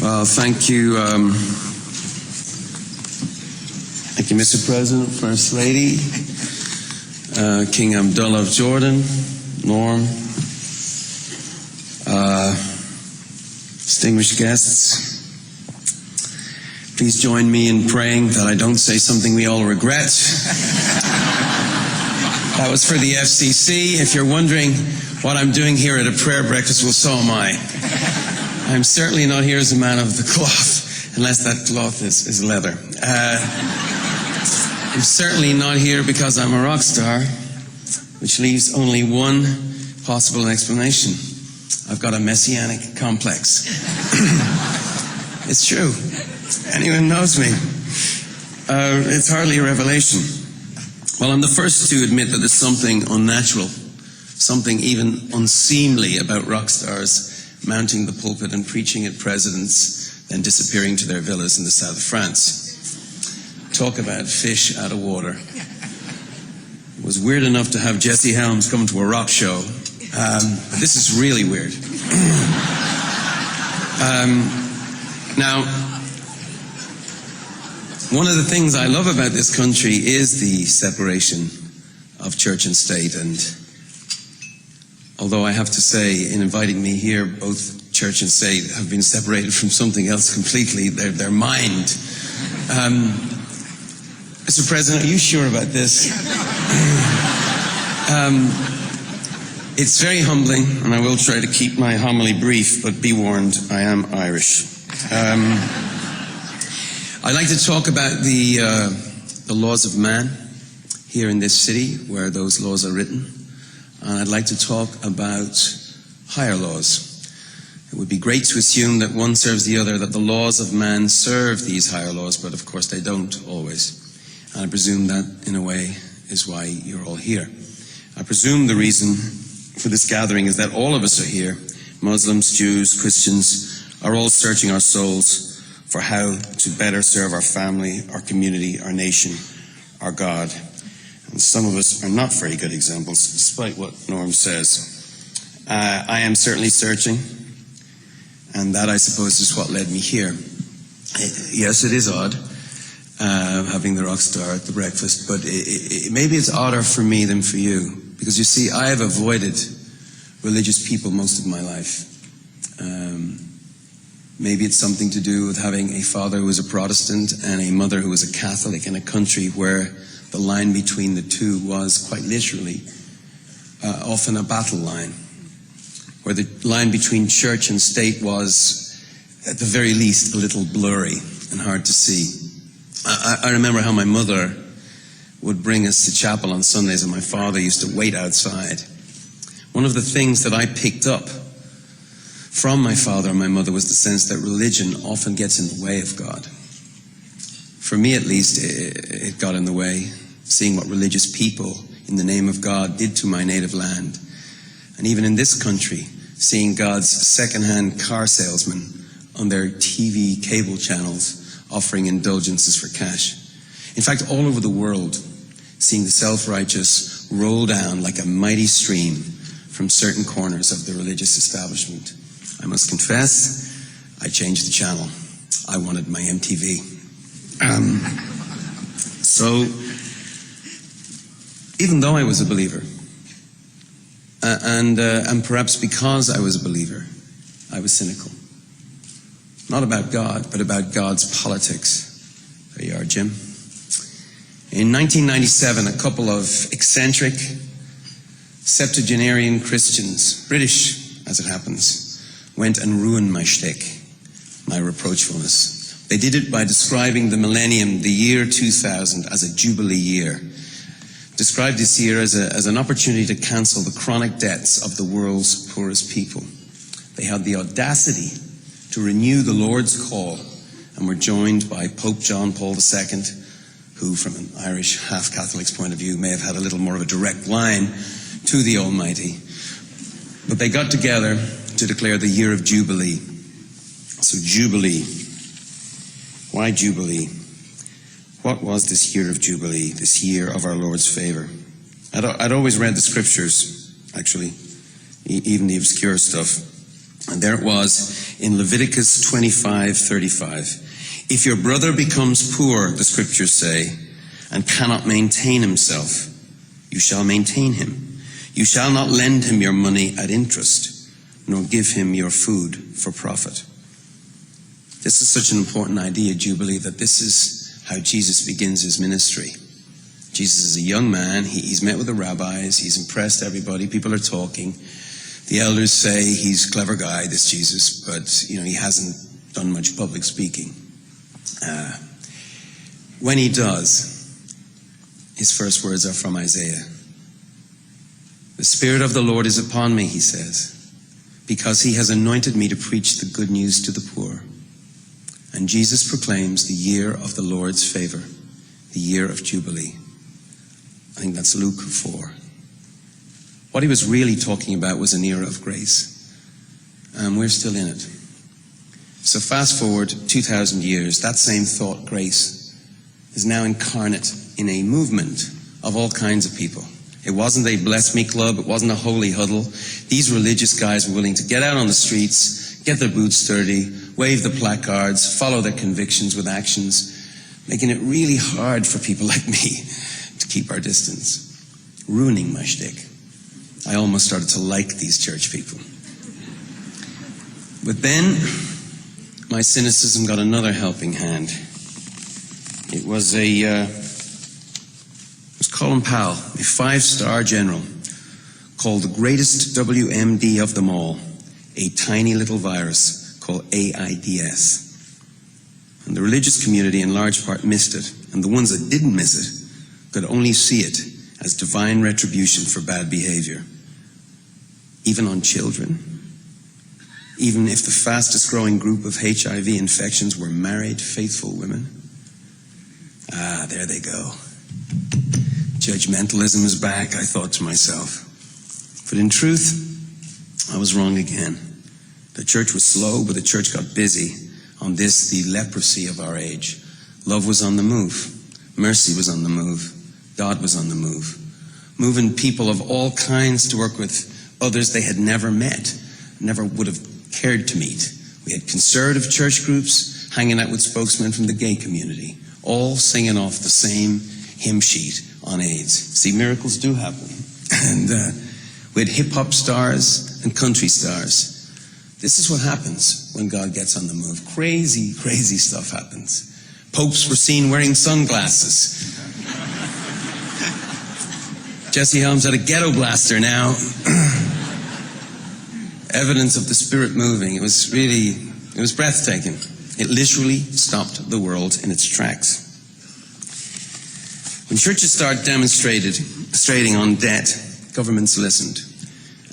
Well, thank you, Mr. President, First Lady, King Abdullah of Jordan, Norm, distinguished guests. Please join me in praying that I don't say something we all regret. That was for the FCC. If you're wondering what I'm doing here at a prayer breakfast, well, so am I. I'm certainly not here as a man of the cloth, unless that cloth is leather. I'm certainly not here because I'm a rock star, which leaves only one possible explanation. I've got a messianic complex. It's true. Anyone knows me. It's hardly a revelation. Well, I'm the first to admit that there's something unnatural, something even unseemly about rock stars mounting the pulpit and preaching at presidents, then disappearing to their villas in the south of France. Talk about fish out of water. It was weird enough to have Jesse Helms come to a rock show, but this is really weird. Now, one of the things I love about this country is the separation of church and state, and although I have to say, in inviting me here, both church and state have been separated from something else completely, their mind. Mr. President, are you sure about this? It's very humbling, and I will try to keep my homily brief, but be warned, I am Irish. I'd like to talk about the laws of man here in this city, where those laws are written. And I'd like to talk about higher laws. It would be great to assume that one serves the other, that the laws of man serve these higher laws, but of course they don't always. And I presume that, in a way, is why you're all here. I presume the reason for this gathering is that all of us are here, Muslims, Jews, Christians, are all searching our souls for how to better serve our family, our community, our nation, our God. And some of us are not very good examples, despite what Norm says. I am certainly searching, and that, I suppose, is what led me here. Yes, it is odd, having the rock star at the breakfast, but maybe it's odder for me than for you, because you see, I have avoided religious people most of my life. Maybe it's something to do with having a father who was a Protestant and a mother who was a Catholic in a country where the line between the two was quite literally often a battle line, where the line between church and state was, at the very least, a little blurry and hard to see. I remember how my mother would bring us to chapel on Sundays, and my father used to wait outside. One of the things that I picked up from my father and my mother was the sense that religion often gets in the way of God. For me, at least, it got in the way, seeing what religious people in the name of God did to my native land. And even in this country, seeing God's second-hand car salesmen on their TV cable channels offering indulgences for cash. In fact, all over the world, seeing the self-righteous roll down like a mighty stream from certain corners of the religious establishment. I must confess, I changed the channel. I wanted my MTV. So, even though I was a believer, and perhaps because I was a believer, I was cynical. Not about God, but about God's politics. There you are, Jim. In 1997, a couple of eccentric septuagenarian Christians, British as it happens, went and ruined my shtick, my reproachfulness. They did it by describing the millennium, the year 2000, as a jubilee year. Described this year as an opportunity to cancel the chronic debts of the world's poorest people. They had the audacity to renew the Lord's call and were joined by Pope John Paul II, who, from an Irish half-Catholic's point of view, may have had a little more of a direct line to the Almighty. But they got together to declare the year of Jubilee. So Jubilee. Why Jubilee? What was this year of Jubilee, this year of our Lord's favor? I'd always read the scriptures, actually, even the obscure stuff. And there it was in Leviticus 25:35. If your brother becomes poor, the scriptures say, and cannot maintain himself, you shall maintain him. You shall not lend him your money at interest, nor give him your food for profit. This is such an important idea, Jubilee, that this is how Jesus begins his ministry. Jesus is a young man. He's met with the rabbis. He's impressed everybody. People are talking. The elders say he's a clever guy, this Jesus, but he hasn't done much public speaking. When he does, his first words are from Isaiah. The Spirit of the Lord is upon me, he says, because he has anointed me to preach the good news to the poor. And Jesus proclaims the year of the Lord's favor, the year of Jubilee. I think that's Luke 4. What he was really talking about was an era of grace. And we're still in it. So fast forward 2,000 years, that same thought, grace, is now incarnate in a movement of all kinds of people. It wasn't a bless me club, it wasn't a holy huddle. These religious guys were willing to get out on the streets, get their boots dirty, wave the placards, follow their convictions with actions, making it really hard for people like me to keep our distance, ruining my shtick. I almost started to like these church people. But then, my cynicism got another helping hand. It was Colin Powell, a 5-star general, called the greatest WMD of them all, a tiny little virus called AIDS. And the religious community in large part missed it, and the ones that didn't miss it could only see it as divine retribution for bad behavior. Even on children, even if the fastest growing group of HIV infections were married, faithful women. There they go. Judgmentalism is back, I thought to myself. But in truth, I was wrong again. The church was slow, but the church got busy on this, the leprosy of our age. Love was on the move. Mercy was on the move. God was on the move. Moving people of all kinds to work with others they had never met, never would have cared to meet. We had conservative church groups hanging out with spokesmen from the gay community, all singing off the same hymn sheet on AIDS. See, miracles do happen. And we had hip-hop stars and country stars. This is what happens when God gets on the move. Crazy, crazy stuff happens. Popes were seen wearing sunglasses. Jesse Helms had a ghetto blaster now. Evidence of the Spirit moving. It was breathtaking. It literally stopped the world in its tracks. When churches started demonstrating on debt, governments listened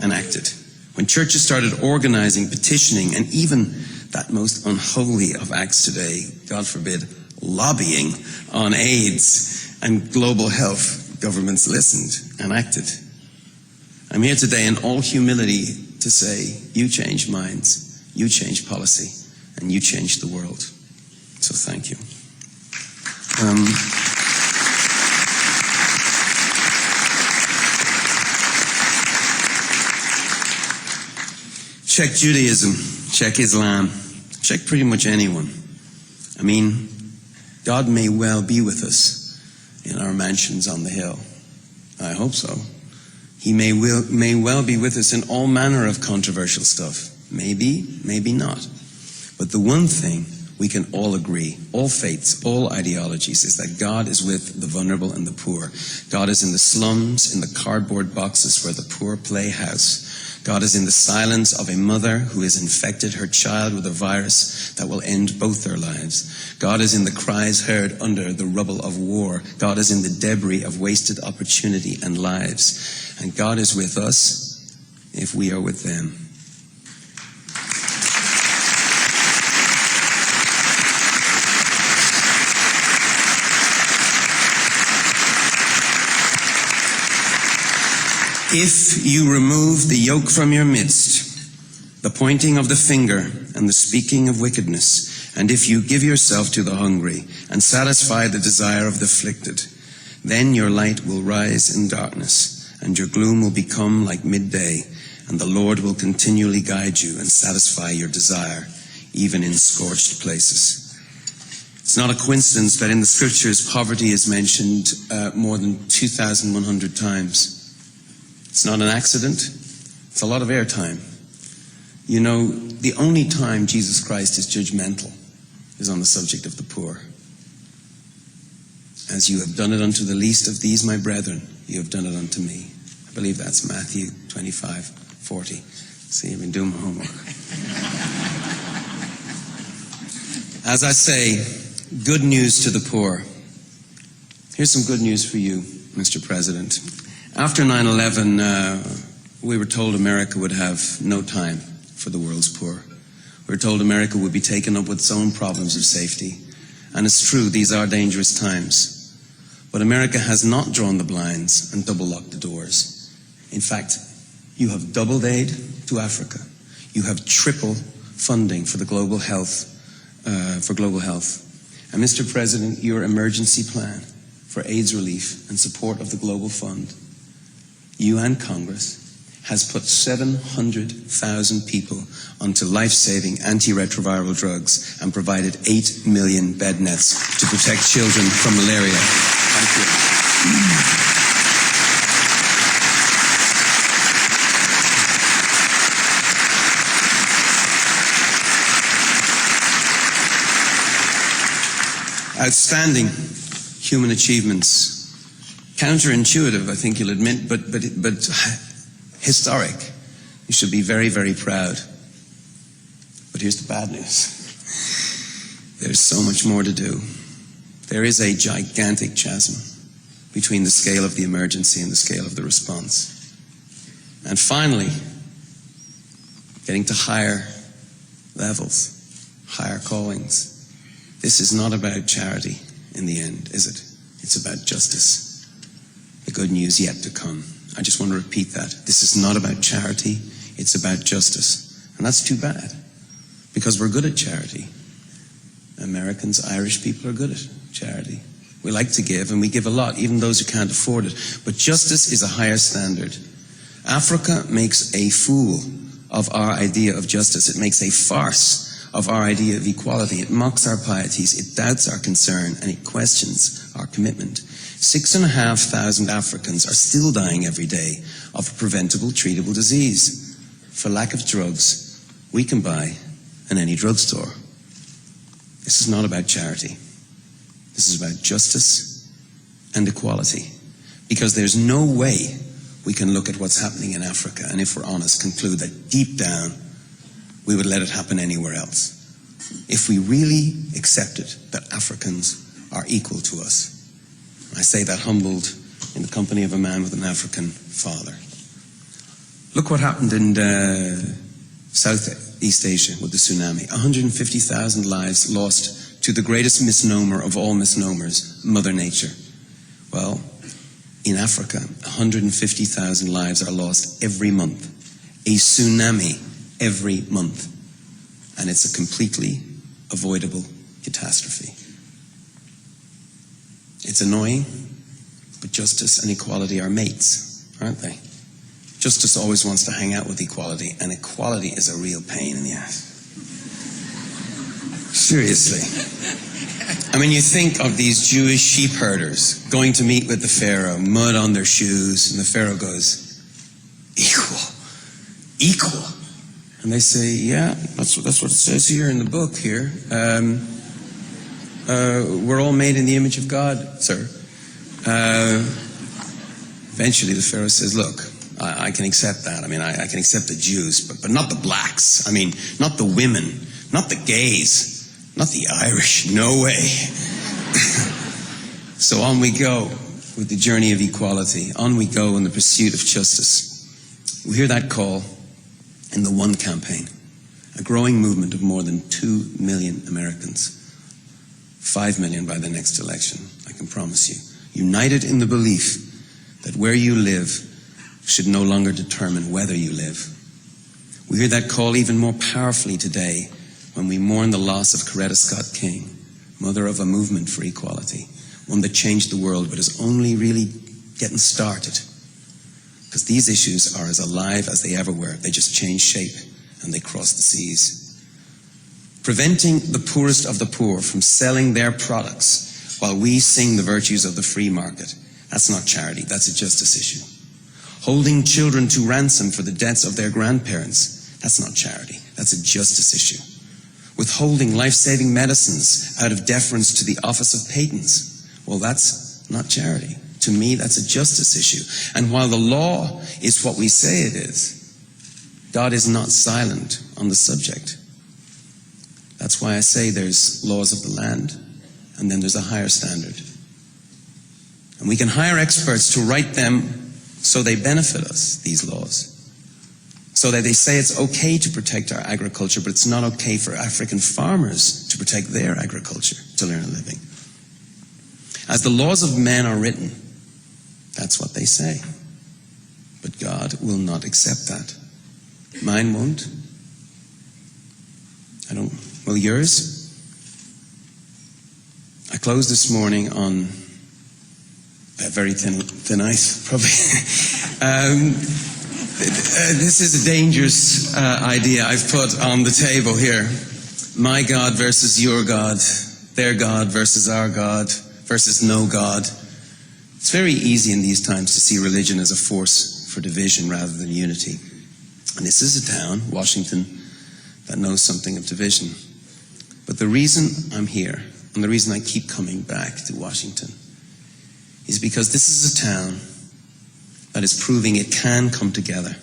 and acted. When churches started organizing, petitioning, and even that most unholy of acts today, God forbid, lobbying on AIDS and global health, governments listened and acted. I'm here today in all humility to say, you change minds, you change policy, and you change the world. So thank you. Check Judaism, check Islam, check pretty much anyone. I mean, God may well be with us in our mansions on the hill. I hope so. He may well be with us in all manner of controversial stuff. Maybe, maybe not. But the one thing we can all agree, all faiths, all ideologies, is that God is with the vulnerable and the poor. God is in the slums, in the cardboard boxes where the poor play house. God is in the silence of a mother who has infected her child with a virus that will end both their lives. God is in the cries heard under the rubble of war. God is in the debris of wasted opportunity and lives. And God is with us if we are with them. If you remove the yoke from your midst, the pointing of the finger and the speaking of wickedness, and if you give yourself to the hungry and satisfy the desire of the afflicted, then your light will rise in darkness, and your gloom will become like midday, and the Lord will continually guide you and satisfy your desire, even in scorched places. It's not a coincidence that in the scriptures poverty is mentioned more than 2,100 times. It's not an accident. It's a lot of airtime. You know, the only time Jesus Christ is judgmental is on the subject of the poor. As you have done it unto the least of these, my brethren, you have done it unto me. I believe that's Matthew 25:40. See, I've been doing my homework. As I say, good news to the poor. Here's some good news for you, Mr. President. After 9/11, we were told America would have no time for the world's poor. We were told America would be taken up with its own problems of safety. And it's true, these are dangerous times. But America has not drawn the blinds and double-locked the doors. In fact, you have doubled aid to Africa. You have triple funding for the global health, And Mr. President, your emergency plan for AIDS relief and support of the Global Fund, you and Congress, has put 700,000 people onto life-saving antiretroviral drugs and provided 8 million bed nets to protect children from malaria. Thank you. Outstanding human achievements. Counterintuitive, I think you'll admit, but historic. You should be very, very proud. But here's the bad news. There's so much more to do. There is a gigantic chasm between the scale of the emergency and the scale of the response. And finally, getting to higher levels, higher callings. This is not about charity in the end, is it? It's about justice. The good news yet to come. I just want to repeat that. This is not about charity, it's about justice. And that's too bad, because we're good at charity. Americans, Irish people are good at charity. We like to give, and we give a lot, even those who can't afford it. But justice is a higher standard. Africa makes a fool of our idea of justice. It makes a farce of our idea of equality. It mocks our pieties, it doubts our concern, and it questions our commitment. 6,500 Africans are still dying every day of a preventable, treatable disease for lack of drugs we can buy in any drugstore. This is not about charity. This is about justice and equality. Because there's no way we can look at what's happening in Africa and, if we're honest, conclude that deep down we would let it happen anywhere else. If we really accepted that Africans are equal to us. I say that humbled in the company of a man with an African father. Look what happened in Southeast Asia with the tsunami. 150,000 lives lost to the greatest misnomer of all misnomers, Mother Nature. Well, in Africa, 150,000 lives are lost every month. A tsunami every month. And it's a completely avoidable catastrophe. It's annoying, but justice and equality are mates, aren't they? Justice always wants to hang out with equality, and equality is a real pain in the ass. Seriously. I mean, you think of these Jewish sheep herders going to meet with the Pharaoh, mud on their shoes, and the Pharaoh goes, equal. And they say, yeah, that's what it says here in the book here. We're all made in the image of God, sir. Eventually the Pharaoh says, look, I can accept that. I mean, I can accept the Jews, but not the blacks. I mean, not the women, not the gays, not the Irish. No way. So on we go with the journey of equality. On we go in the pursuit of justice. We hear that call in the One campaign, a growing movement of more than 2 million Americans. 5 million by the next election, I can promise you. United in the belief that where you live should no longer determine whether you live. We hear that call even more powerfully today when we mourn the loss of Coretta Scott King, mother of a movement for equality, one that changed the world but is only really getting started. Because these issues are as alive as they ever were. They just change shape and they cross the seas. Preventing the poorest of the poor from selling their products while we sing the virtues of the free market, that's not charity, that's a justice issue. Holding children to ransom for the debts of their grandparents, that's not charity, that's a justice issue. Withholding life-saving medicines out of deference to the office of patents, well, that's not charity. To me, that's a justice issue. And while the law is what we say it is, God is not silent on the subject. That's why I say there's laws of the land, and then there's a higher standard. And we can hire experts to write them so they benefit us, these laws. So that they say it's okay to protect our agriculture, but it's not okay for African farmers to protect their agriculture, to earn a living. As the laws of men are written, that's what they say. But God will not accept that. Mine won't. Will yours? I closed this morning on a very thin ice, probably. This is a dangerous idea I've put on the table here. My God versus your God, their God versus our God versus no God. It's very easy in these times to see religion as a force for division rather than unity. And this is a town, Washington, that knows something of division. But the reason I'm here, and the reason I keep coming back to Washington, is because this is a town that is proving it can come together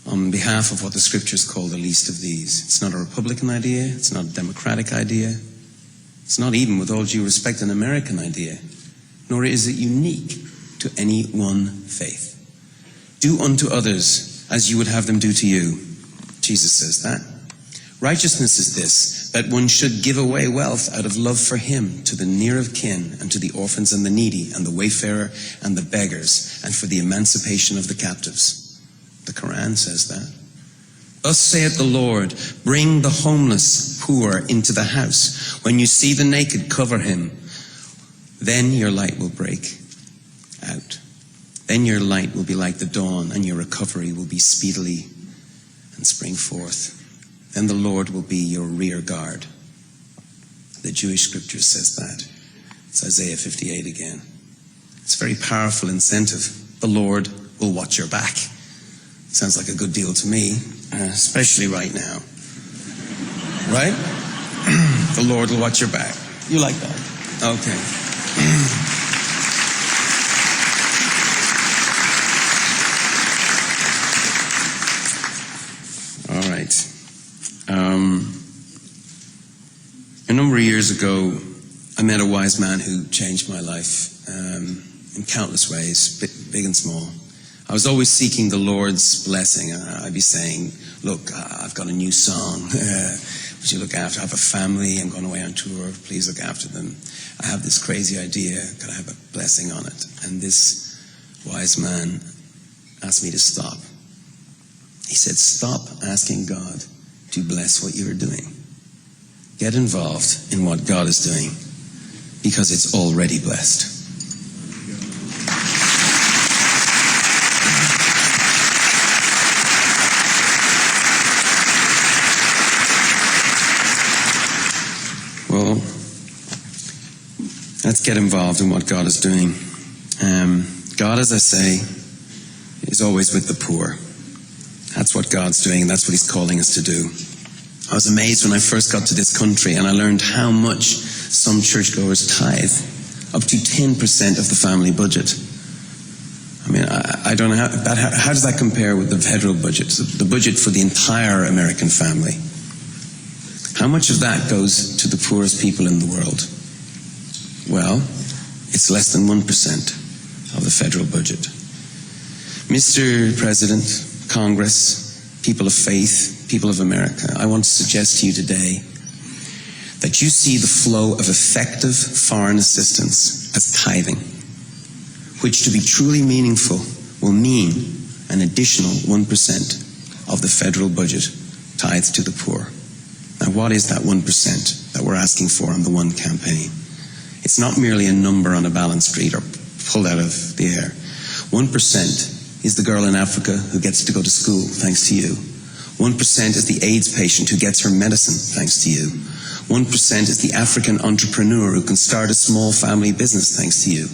on behalf of what the scriptures call the least of these. It's not a Republican idea, it's not a Democratic idea, it's not even, with all due respect, an American idea, nor is it unique to any one faith. Do unto others as you would have them do to you. Jesus says that. Righteousness is this, that one should give away wealth out of love for him to the near of kin and to the orphans and the needy and the wayfarer and the beggars and for the emancipation of the captives. The Quran says that. Thus saith the Lord, bring the homeless poor into the house. When you see the naked, cover him. Then your light will break out. Then your light will be like the dawn, and your recovery will be speedily and spring forth. Then the Lord will be your rear guard. The Jewish scripture says that. It's Isaiah 58 again. It's a very powerful incentive. The Lord will watch your back. Sounds like a good deal to me, especially right now. Right? The Lord will watch your back. You like that? Okay. All right. A number of years ago, I met a wise man who changed my life in countless ways, big and small. I was always seeking the Lord's blessing. I'd be saying, look, I've got a new song. Would you look after? I have a family. I'm going away on tour. Please look after them. I have this crazy idea. Could I have a blessing on it? And this wise man asked me to stop. He said, stop asking God to bless what you're doing. Get involved in what God is doing, because it's already blessed. Well, let's get involved in what God is doing. God, as I say, is always with the poor. That's what God's doing, and that's what He's calling us to do. I was amazed when I first got to this country, and I learned how much some churchgoers tithe, up to 10% of the family budget. I mean, I don't know, how does that compare with the federal budget, the budget for the entire American family? How much of that goes to the poorest people in the world? Well, it's less than 1% of the federal budget. Mr. President, Congress, people of faith, people of America, I want to suggest to you today that you see the flow of effective foreign assistance as tithing, which, to be truly meaningful, will mean an additional 1% of the federal budget tithed to the poor. Now, what is that 1% that we're asking for on the One campaign? It's not merely a number on a balance sheet or pulled out of the air. 1% is the girl in Africa who gets to go to school thanks to you. 1% is the AIDS patient who gets her medicine thanks to you. 1% is the African entrepreneur who can start a small family business thanks to you.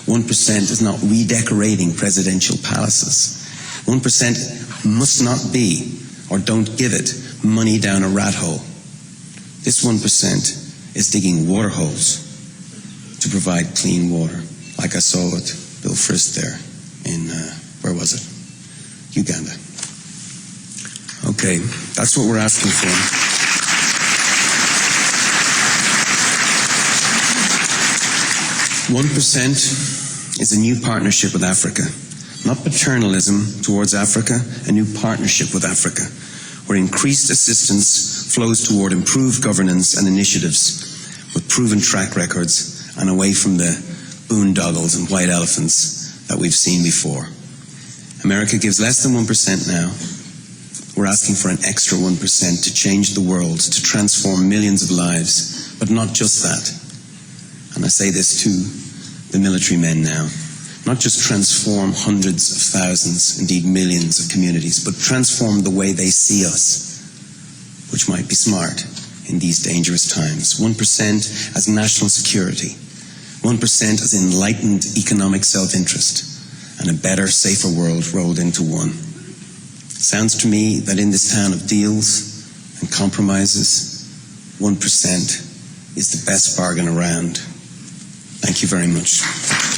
1% is not redecorating presidential palaces. 1% must not be, or don't give it, money down a rat hole. This 1% is digging water holes to provide clean water, like I saw with Bill Frist there in, where was it? Uganda. Okay, that's what we're asking for. 1% is a new partnership with Africa. Not paternalism towards Africa, a new partnership with Africa, where increased assistance flows toward improved governance and initiatives with proven track records and away from the boondoggles and white elephants that we've seen before. America gives less than 1% now. We're asking for an extra 1% to change the world, to transform millions of lives, but not just that. And I say this to the military men now. Not just transform hundreds of thousands, indeed millions of communities, but transform the way they see us, which might be smart in these dangerous times. 1% as national security. 1% as enlightened economic self-interest, and a better, safer world rolled into one. Sounds to me that in this town of deals and compromises, 1% is the best bargain around. Thank you very much.